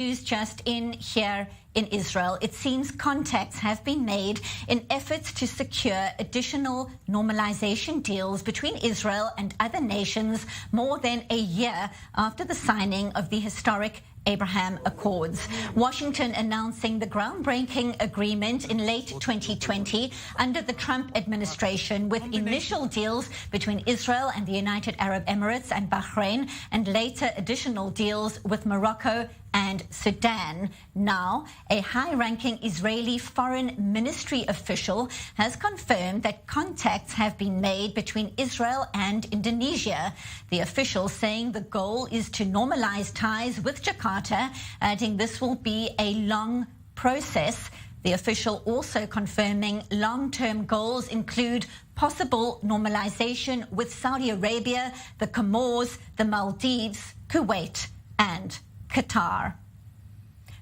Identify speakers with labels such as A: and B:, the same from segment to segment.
A: News just in here in Israel. It seems contacts have been made in efforts to secure additional normalization deals between Israel and other nations more than a year after the signing of the historic Abraham Accords. Washington announcing the groundbreaking agreement in late 2020 under the Trump administration, with initial deals between Israel and the United Arab Emirates and Bahrain, and later additional deals with Morocco and Sudan. Now, a high-ranking Israeli foreign ministry official has confirmed that contacts have been made between Israel and Indonesia. The official saying the goal is to normalize ties with Jakarta, adding this will be a long process. The official also confirming long-term goals include possible normalization with Saudi Arabia, the Comoros, the Maldives, Kuwait, and Qatar.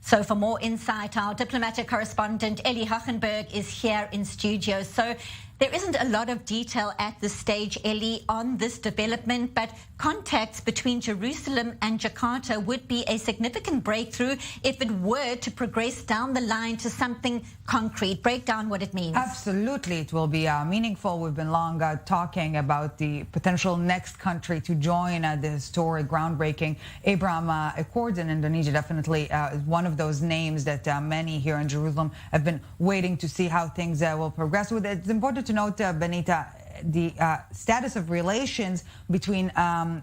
A: So for more insight, our diplomatic correspondent Eli Hochenberg is here in studio. So there isn't a lot of detail at this stage, Eli, on this development, but contacts between Jerusalem and Jakarta would be a significant breakthrough if it were to progress down the line to something concrete. Break down what it means.
B: Absolutely, it will be meaningful. We've been long talking about the potential next country to join the historic, groundbreaking Abraham Accords, and Indonesia definitely is one of those names that many here in Jerusalem have been waiting to see how things will progress with. It's important to note, Benita, the status of relations between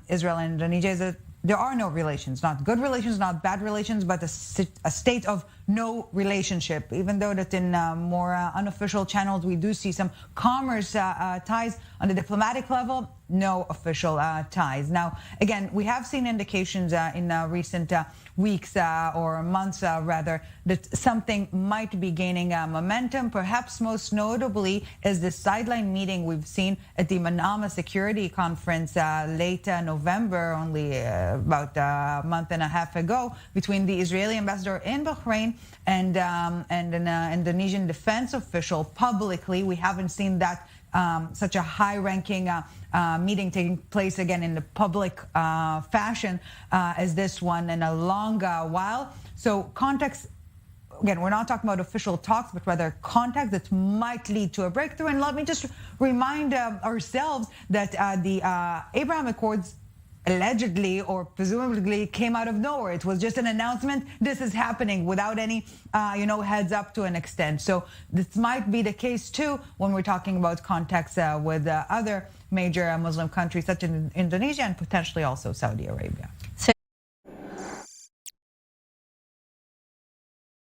B: Israel and Indonesia is that there are no relations, not good relations, not bad relations, but a state of no relationship, even though that in more unofficial channels we do see some commerce ties on the diplomatic level, no official ties. Now, again, we have seen indications in recent weeks or months, rather, that something might be gaining momentum. Perhaps most notably is the sideline meeting we've seen at the Manama Security Conference late November, only about a month and a half ago, between the Israeli ambassador in Bahrain and an Indonesian defense official publicly. We haven't seen that such a high-ranking meeting taking place again in the public fashion as this one in a long while. So context, again, we're not talking about official talks, but rather contacts that might lead to a breakthrough. And let me just remind ourselves that the Abraham Accords allegedly or presumably came out of nowhere. It was just an announcement. This is happening without any, heads up to an extent. So this might be the case too when we're talking about contacts with other major Muslim countries such as Indonesia and potentially also Saudi Arabia.